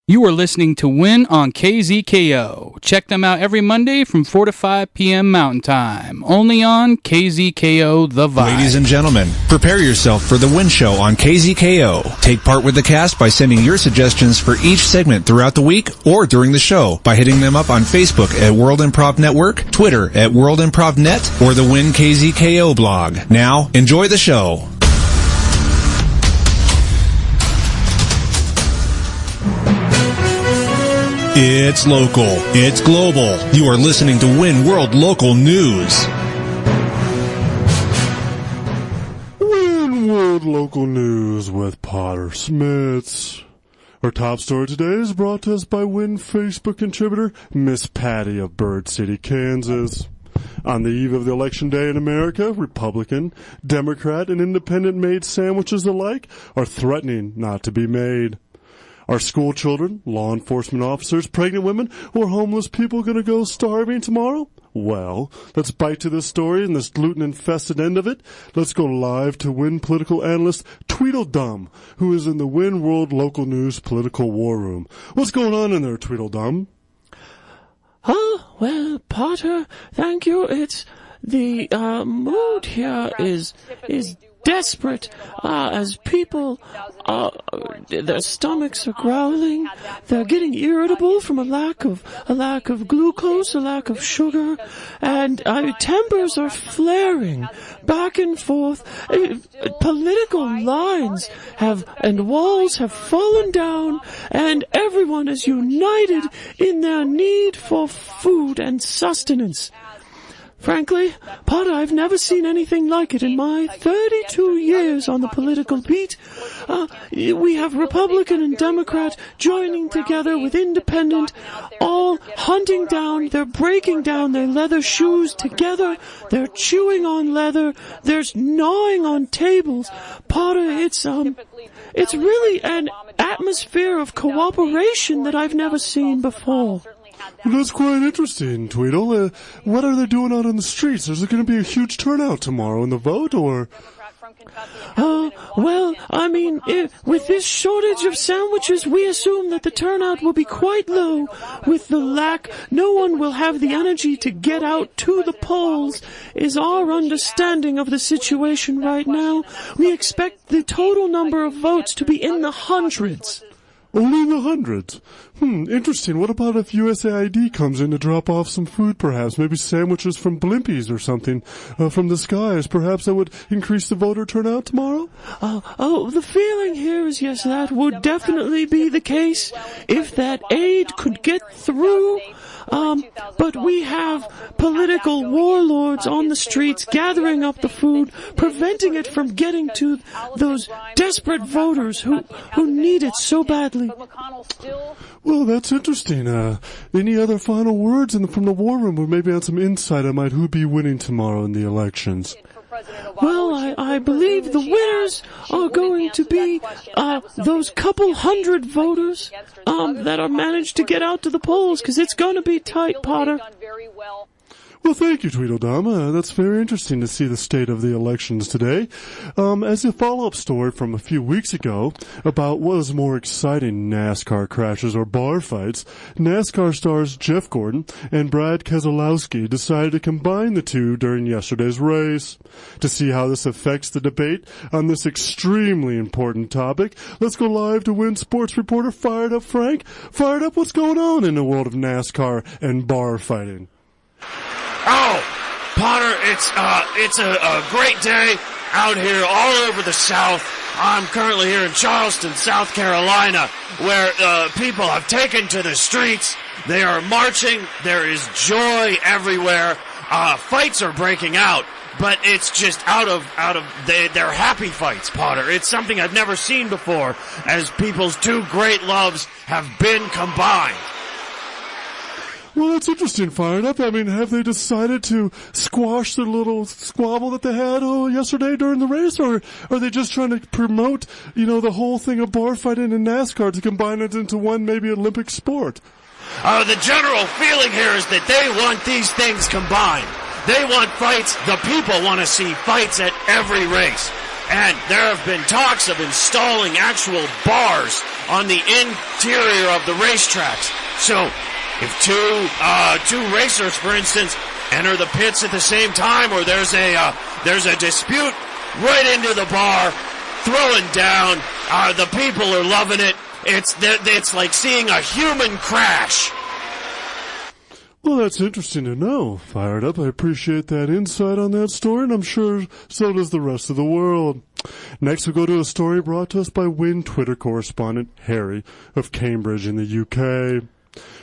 You are listening to Win on KZKO. Check them out every Monday from 4 to 5 p.m. Mountain Time. Only on KZKO The Vibe. Ladies and gentlemen, prepare yourself for the Win Show on KZKO. Take part with the cast by sending your suggestions for each segment throughout the week or during the show by hitting them up on Facebook at World Improv Network, Twitter at World Improv Net, or the Win KZKO blog. Now, enjoy the show. It's local. It's global. You are listening to Win World Local News. Win World Local News with Potter Smittss. Our top story today is brought to us by Win Facebook contributor Miss Patty of Bird City, Kansas. On the eve of the election day in America, Republican, Democrat, and Independent made sandwiches alike are threatening not to be made. Are school children, law enforcement officers, pregnant women, or homeless people going to go starving tomorrow? Well, let's bite to this story and this gluten-infested end of it. Let's go live to Win political analyst Tweedledum, who is in the Win World Local News political war room. What's going on in there, Tweedledum? Oh, well, Potter, thank you. It's the mood here is desperate as people, their stomachs are growling. They're getting irritable from a lack of glucose, a lack of sugar, and tempers are flaring back and forth. Political lines and walls have fallen down, and everyone is united in their need for food and sustenance. Frankly, Potter, I've never seen anything like it in my 32 years on the political beat. We have Republican and Democrat joining together with Independent, all hunting down, they're breaking down their leather shoes together, they're chewing on leather, there's gnawing on tables. Potter, it's really an atmosphere of cooperation that I've never seen before. Well, that's quite interesting, Tweedle. What are they doing out on the streets? Is there going to be a huge turnout tomorrow in the vote, or? Well, I mean, with this shortage of sandwiches, we assume that the turnout will be quite low. With the lack, no one will have the energy to get out to the polls, is our understanding of the situation right now. We expect the total number of votes to be in the hundreds. Only in the hundreds? Interesting. What about if USAID comes in to drop off some food, perhaps? Maybe sandwiches from Blimpies or something from the skies. Perhaps that would increase the voter turnout tomorrow? The feeling here is, yes, that would definitely be the case if that aid could get through. But we have political warlords on the streets gathering up the food, preventing it from getting to those desperate voters who need it so badly. Well, that's interesting. Any other final words from the war room, or maybe on some insight on who be winning tomorrow in the elections? Well, I believe the winners are going to be those couple hundred voters that are managed to get out to the polls, because it's going to be tight, Potter. Well, thank you, Tweedledum. That's very interesting to see the state of the elections today. As a follow-up story from a few weeks ago about what was more exciting, NASCAR crashes or bar fights, NASCAR stars Jeff Gordon and Brad Keselowski decided to combine the two during yesterday's race. To see how this affects the debate on this extremely important topic, let's go live to Win Sports reporter Fired Up Frank. Fired Up, what's going on in the world of NASCAR and bar fighting? Oh, Potter, it's a great day out here all over the South. I'm currently here in Charleston, South Carolina, where people have taken to the streets. They are marching. There is joy everywhere. Fights are breaking out, but it's just they're happy fights, Potter. It's something I've never seen before, as people's two great loves have been combined. Well, that's interesting, Fired Up. I mean, have they decided to squash the little squabble that they had yesterday during the race, or are they just trying to promote, the whole thing of bar fighting and NASCAR to combine it into one maybe Olympic sport? The general feeling here is that they want these things combined. They want fights. The people want to see fights at every race. And there have been talks of installing actual bars on the interior of the racetracks. So if two racers, for instance, enter the pits at the same time, or there's a dispute right into the bar, throwing down, the people are loving it. It's like seeing a human crash. Well, that's interesting to know. Fired Up, I appreciate that insight on that story, and I'm sure so does the rest of the world. Next, we'll go to a story brought to us by Win Twitter correspondent Harry of Cambridge in the UK.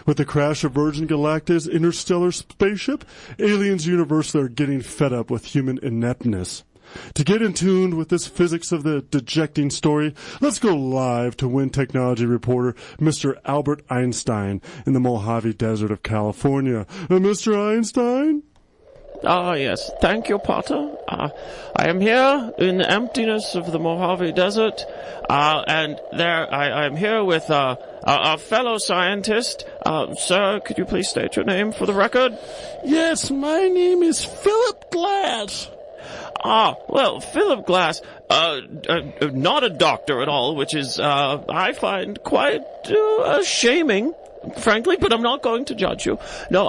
With the crash of Virgin Galactic's interstellar spaceship, aliens universally are getting fed up with human ineptness. To get in tune with this physics of the dejecting story, let's go live to Wind Technology reporter Mr. Albert Einstein in the Mojave Desert of California. Mr. Einstein? Yes. Thank you, Potter. I am here in the emptiness of the Mojave Desert, and there I am here with a fellow scientist. Sir, could you please state your name for the record? Yes, my name is Philip Glass. Well, Philip Glass, not a doctor at all, which is, I find quite, shaming, frankly, but I'm not going to judge you. No,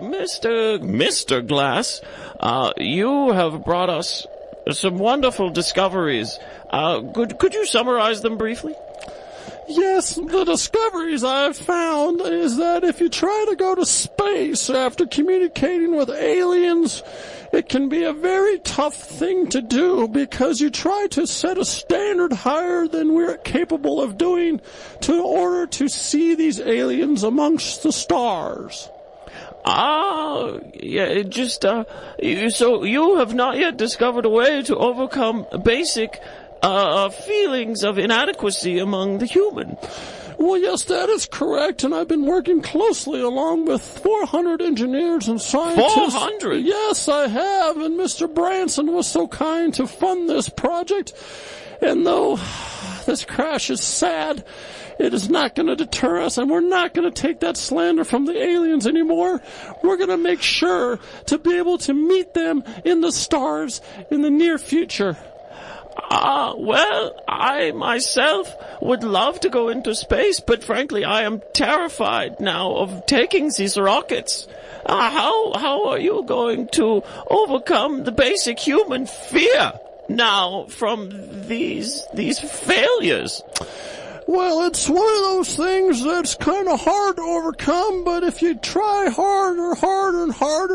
Mr. Glass, you have brought us some wonderful discoveries. Could you summarize them briefly? Yes, the discoveries I've found is that if you try to go to space after communicating with aliens, it can be a very tough thing to do because you try to set a standard higher than we're capable of doing in order to see these aliens amongst the stars. Yeah, so you have not yet discovered a way to overcome basic feelings of inadequacy among the human. Well, yes, that is correct, and I've been working closely along with 400 engineers and scientists. 400? Yes, I have, and Mr. Branson was so kind to fund this project. And though this crash is sad, it is not going to deter us, and we're not going to take that slander from the aliens anymore. We're going to make sure to be able to meet them in the stars in the near future. Well, I myself would love to go into space, but frankly, I am terrified now of taking these rockets. How are you going to overcome the basic human fear now from these failures? Well, it's one of those things that's kind of hard to overcome, but if you try harder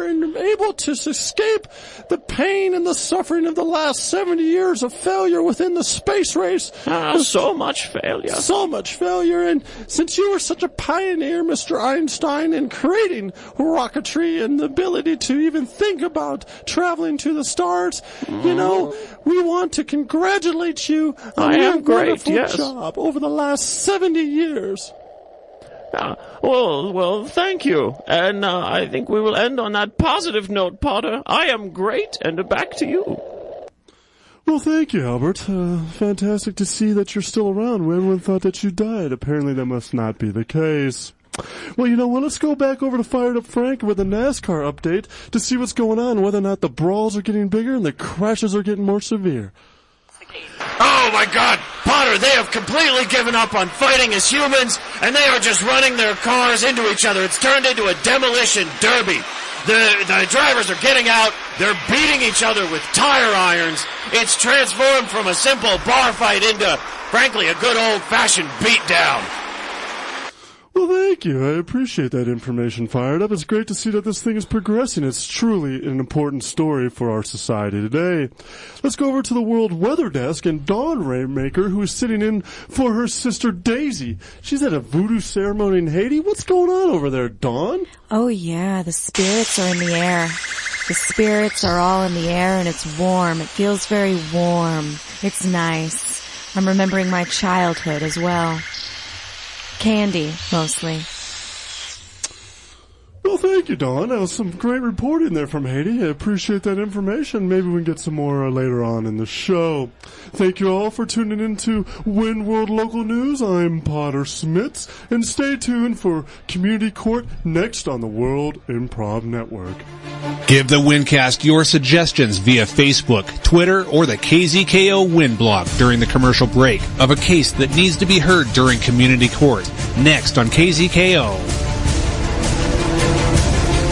and you're able to escape the pain and the suffering of the last 70 years of failure within the space race. So much failure. So much failure, and since you were such a pioneer, Mr. Einstein, in creating rocketry and the ability to even think about traveling to the stars, you know, we want to congratulate you on your wonderful job over the last 70 years. Well, thank you. And I think we will end on that positive note, Potter. I am great, and back to you. Well, thank you, Albert. Fantastic to see that you're still around. Everyone thought that you died. Apparently that must not be the case. Well, you know what? Let's go back over to Fired Up Frank with a NASCAR update to see what's going on, whether or not the brawls are getting bigger and the crashes are getting more severe. Oh my God, Potter, they have completely given up on fighting as humans, and they are just running their cars into each other. It's turned into a demolition derby. The drivers are getting out, they're beating each other with tire irons. It's transformed from a simple bar fight into, frankly, a good old-fashioned beatdown. Well, thank you. I appreciate that information, Fired Up. It's great to see that this thing is progressing. It's truly an important story for our society today. Let's go over to the World Weather Desk and Dawn Rainmaker, who is sitting in for her sister Daisy. She's at a voodoo ceremony in Haiti. What's going on over there, Dawn? Oh, yeah. The spirits are in the air. The spirits are all in the air, and it's warm. It feels very warm. It's nice. I'm remembering my childhood as well. Candy, mostly. Well, thank you, Dawn. That was some great reporting there from Haiti. I appreciate that information. Maybe we can get some more later on in the show. Thank you all for tuning in to Win World Local News. I'm Potter Smittss, and stay tuned for Community Court next on the World Improv Network. Give the Wincast your suggestions via Facebook, Twitter, or the KZKO Win blog during the commercial break of a case that needs to be heard during community court. Next on KZKO.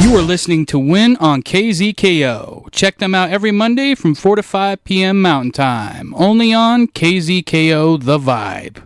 You are listening to Win on KZKO. Check them out every Monday from 4 to 5 p.m. Mountain Time. Only on KZKO The Vibe.